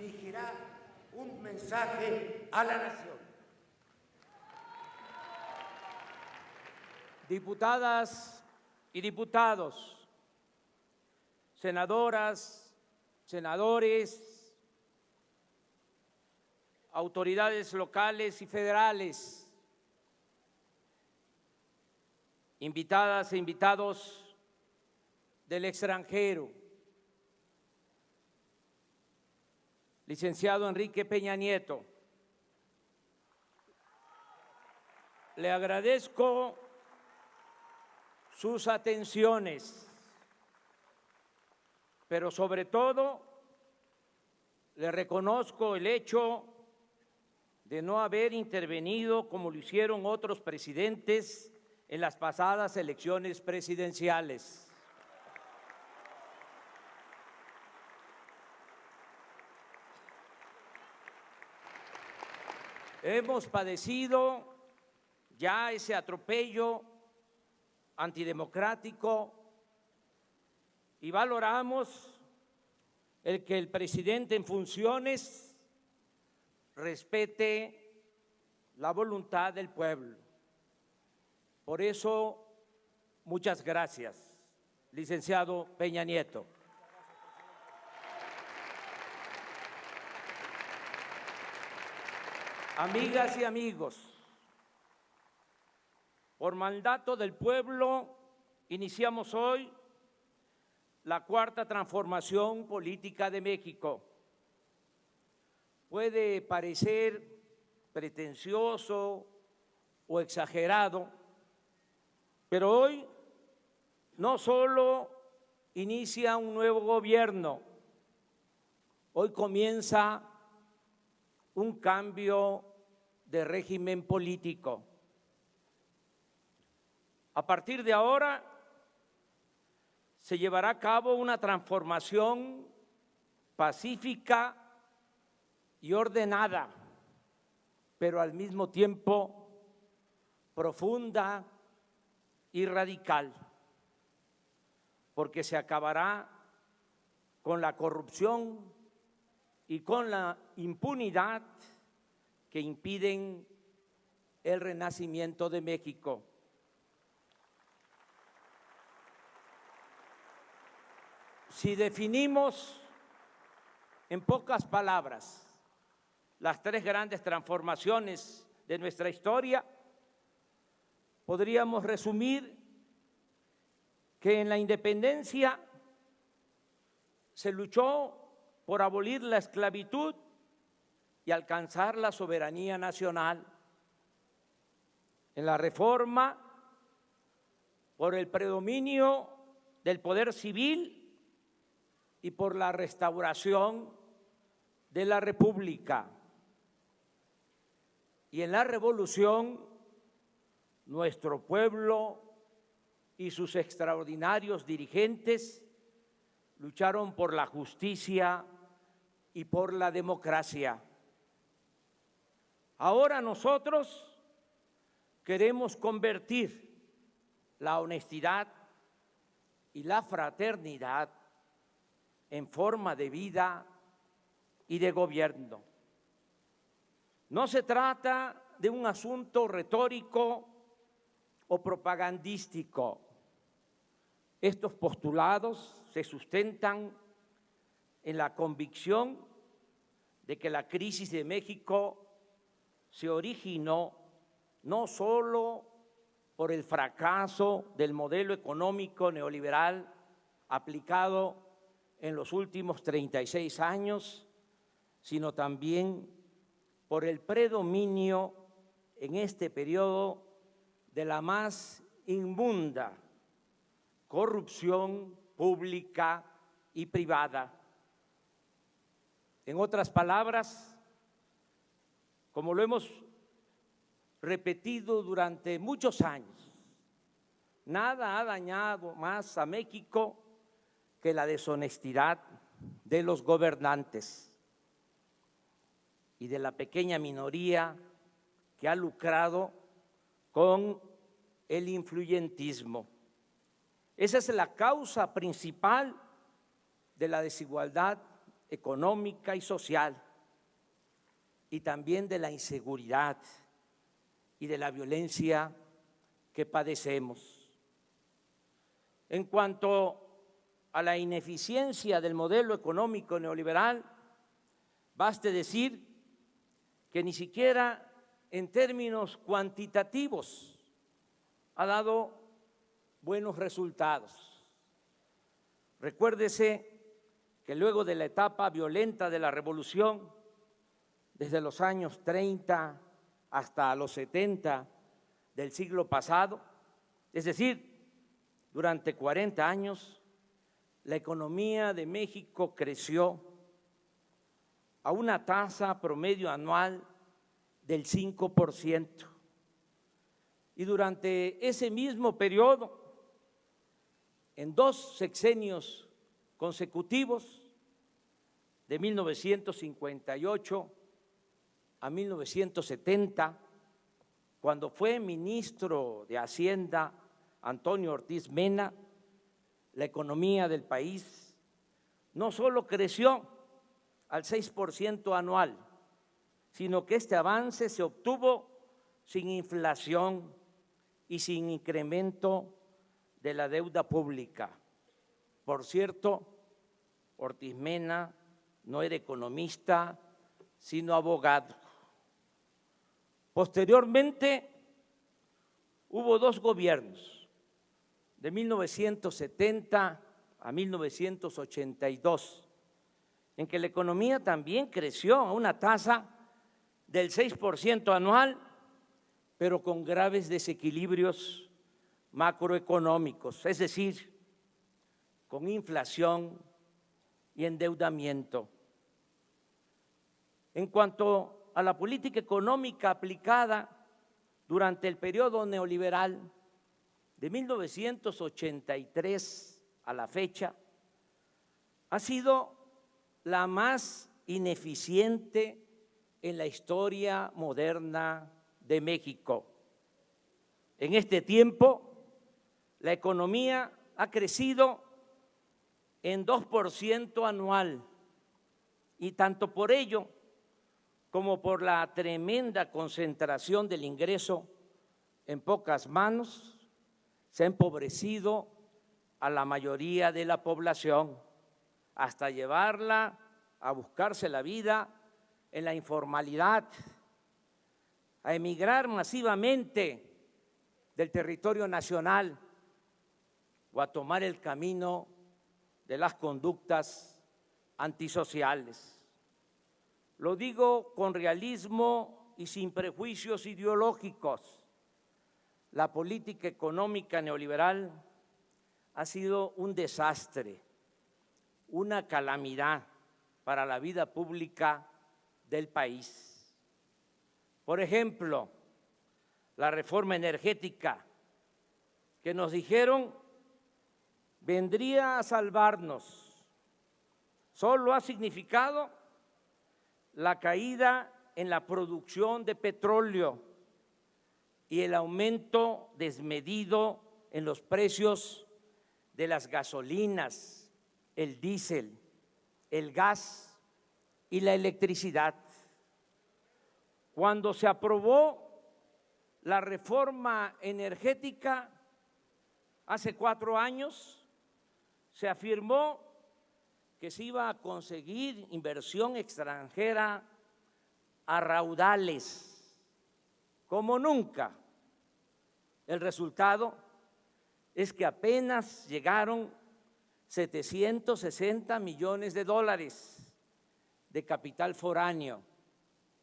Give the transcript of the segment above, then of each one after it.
dirigirá un mensaje a la nación. Diputadas y diputados, senadoras, senadores, autoridades locales y federales, invitadas e invitados del extranjero, licenciado Enrique Peña Nieto, le agradezco sus atenciones, pero sobre todo le reconozco el hecho de no haber intervenido como lo hicieron otros presidentes en las pasadas elecciones presidenciales. Hemos padecido ya ese atropello antidemocrático y valoramos el que el presidente en funciones respete la voluntad del pueblo. Por eso, muchas gracias, licenciado Peña Nieto. Amigas y amigos, por mandato del pueblo, iniciamos hoy la cuarta transformación política de México. Puede parecer pretencioso o exagerado, pero hoy no solo inicia un nuevo gobierno, hoy comienza un cambio de régimen político. A partir de ahora se llevará a cabo una transformación pacífica y ordenada, pero al mismo tiempo profunda y radical, porque se acabará con la corrupción y con la impunidad que impiden el renacimiento de México. Si definimos en pocas palabras las tres grandes transformaciones de nuestra historia, podríamos resumir que en la independencia se luchó por abolir la esclavitud y alcanzar la soberanía nacional. En la reforma, por el predominio del poder civil y por la restauración de la República. Y en la revolución, nuestro pueblo y sus extraordinarios dirigentes lucharon por la justicia y por la democracia. Ahora nosotros queremos convertir la honestidad y la fraternidad en forma de vida y de gobierno. No se trata de un asunto retórico o propagandístico. Estos postulados se sustentan en la convicción de que la crisis de México se originó no solo por el fracaso del modelo económico neoliberal aplicado en los últimos 36 años, sino también por el predominio en este periodo de la más inmunda corrupción pública y privada. En otras palabras, como lo hemos repetido durante muchos años, nada ha dañado más a México que la deshonestidad de los gobernantes y de la pequeña minoría que ha lucrado con el influyentismo. Esa es la causa principal de la desigualdad económica y social, y también de la inseguridad y de la violencia que padecemos. En cuanto a la ineficiencia del modelo económico neoliberal, baste decir que ni siquiera en términos cuantitativos ha dado buenos resultados. Recuérdese que luego de la etapa violenta de la revolución, desde los años 30 hasta los 70 del siglo pasado, es decir, durante 40 años, la economía de México creció a una tasa promedio anual del 5%. Y durante ese mismo periodo, en 2 sexenios consecutivos, de 1958 a 1970, cuando fue ministro de Hacienda Antonio Ortiz Mena, la economía del país no solo creció al 6% anual, sino que este avance se obtuvo sin inflación y sin incremento de la deuda pública. Por cierto, Ortiz Mena no era economista, sino abogado. Posteriormente, hubo 2 gobiernos, de 1970 a 1982, en que la economía también creció a una tasa del 6% anual, pero con graves desequilibrios macroeconómicos, es decir, con inflación y endeudamiento. En cuanto a la política económica aplicada durante el periodo neoliberal de 1983 a la fecha, ha sido la más ineficiente en la historia moderna de México. En este tiempo, la economía ha crecido en 2% anual, y tanto por ello como por la tremenda concentración del ingreso en pocas manos, se ha empobrecido a la mayoría de la población, hasta llevarla a buscarse la vida en la informalidad, a emigrar masivamente del territorio nacional o a tomar el camino de las conductas antisociales. Lo digo con realismo y sin prejuicios ideológicos. La política económica neoliberal ha sido un desastre, una calamidad para la vida pública del país. Por ejemplo, la reforma energética, que nos dijeron vendría a salvarnos, solo ha significado la caída en la producción de petróleo y el aumento desmedido en los precios de las gasolinas, el diésel, el gas y la electricidad. Cuando se aprobó la reforma energética hace 4 años, se afirmó que se iba a conseguir inversión extranjera a raudales, como nunca. El resultado es que apenas llegaron 760 millones de dólares de capital foráneo,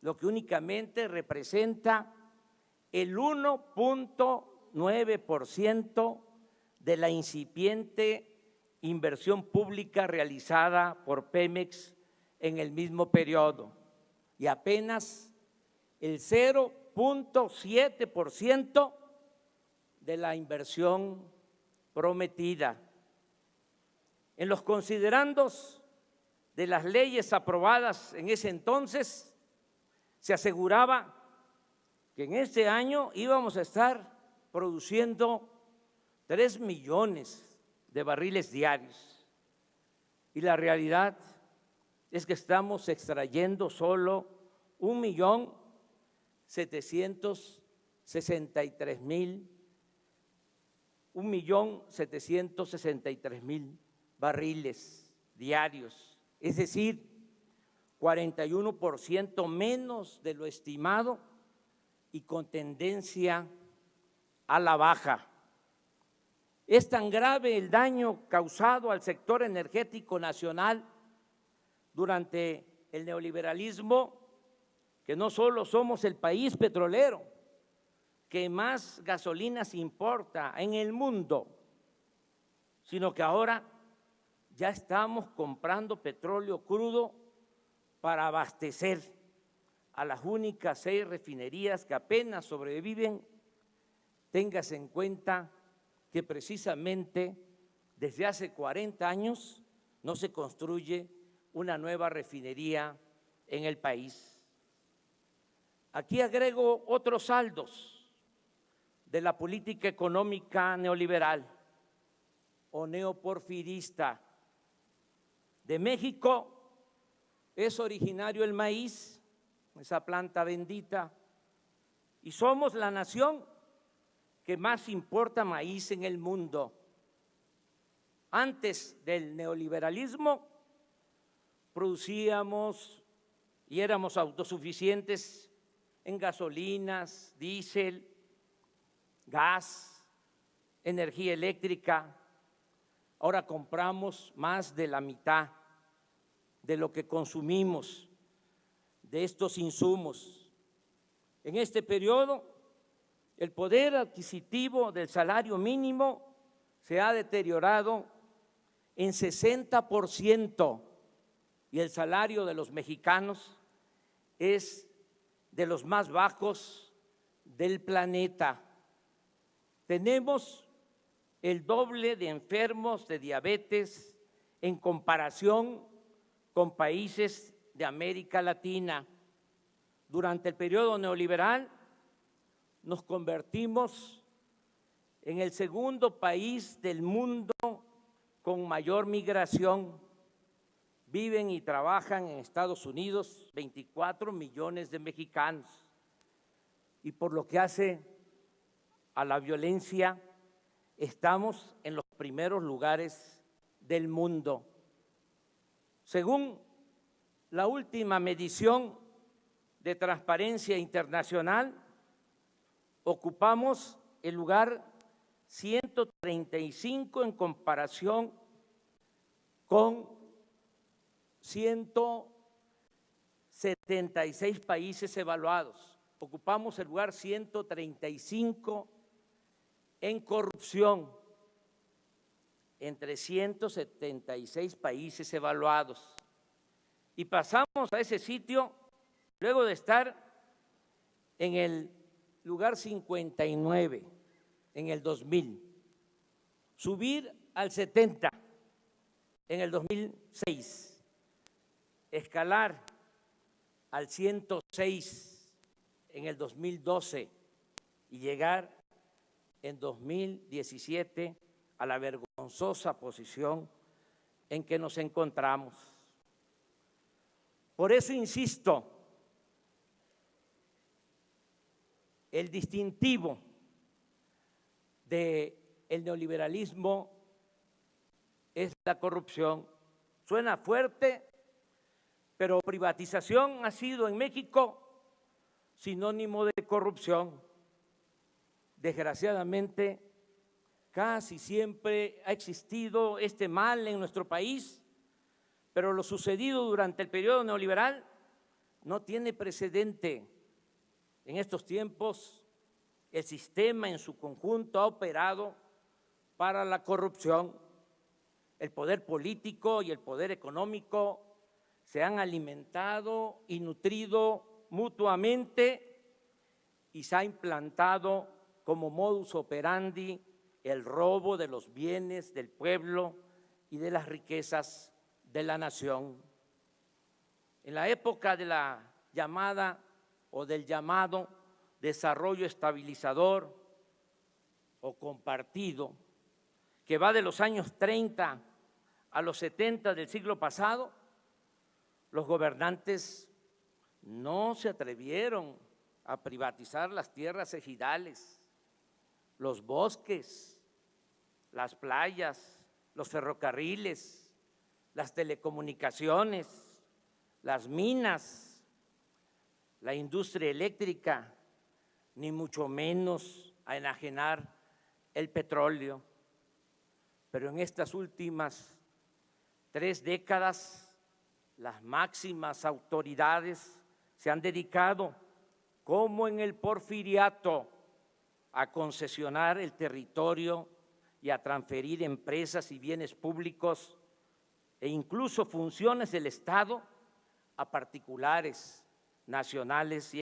lo que únicamente representa el 1.9% de la incipiente inversión pública realizada por Pemex en el mismo periodo, y apenas el 0.7% de la inversión prometida. En los considerandos de las leyes aprobadas en ese entonces, se aseguraba que en este año íbamos a estar produciendo 3 millones de barriles diarios. Y la realidad es que estamos extrayendo solo 1.763.000 barriles diarios, es decir, 41% menos de lo estimado y con tendencia a la baja. Es tan grave el daño causado al sector energético nacional durante el neoliberalismo que no solo somos el país petrolero que más gasolinas importa en el mundo, sino que ahora ya estamos comprando petróleo crudo para abastecer a las únicas 6 refinerías que apenas sobreviven. Téngase en cuenta que precisamente desde hace 40 años no se construye una nueva refinería en el país. Aquí agrego otros saldos de la política económica neoliberal o neoporfirista. De México es originario el maíz, esa planta bendita, y somos la nación que más importa maíz en el mundo. Antes del neoliberalismo producíamos y éramos autosuficientes en gasolinas, diésel, gas, energía eléctrica. Ahora compramos más de la mitad de lo que consumimos de estos insumos. En este periodo, el poder adquisitivo del salario mínimo se ha deteriorado en 60% y el salario de los mexicanos es de los más bajos del planeta. Tenemos el doble de enfermos de diabetes en comparación con países de América Latina. Durante el periodo neoliberal nos convertimos en el segundo país del mundo con mayor migración. Viven y trabajan en Estados Unidos 24 millones de mexicanos. Y por lo que hace a la violencia, estamos en los primeros lugares del mundo. Según la última medición de Transparencia Internacional, ocupamos el lugar 135 en comparación con 176 países evaluados. Ocupamos el lugar 135 en corrupción entre 176 países evaluados. Y pasamos a ese sitio luego de estar en el lugar 59 en el 2000, subir al 70 en el 2006, escalar al 106 en el 2012 y llegar en 2017 a la vergonzosa posición en que nos encontramos. Por eso insisto, el distintivo del neoliberalismo es la corrupción. Suena fuerte, pero privatización ha sido en México sinónimo de corrupción. Desgraciadamente, casi siempre ha existido este mal en nuestro país, pero lo sucedido durante el periodo neoliberal no tiene precedente. En estos tiempos, el sistema en su conjunto ha operado para la corrupción. El poder político y el poder económico se han alimentado y nutrido mutuamente y se ha implantado como modus operandi el robo de los bienes del pueblo y de las riquezas de la nación. En la época de la llamada o del llamado desarrollo estabilizador o compartido, que va de los años 30 a los 70 del siglo pasado, Los gobernantes no se atrevieron a privatizar las tierras ejidales, los bosques, las playas, los ferrocarriles, las telecomunicaciones, las minas, la industria eléctrica, ni mucho menos a enajenar el petróleo. Pero en estas últimas 3 décadas, las máximas autoridades se han dedicado, como en el porfiriato, a concesionar el territorio y a transferir empresas y bienes públicos e incluso funciones del Estado a particulares, nacionales y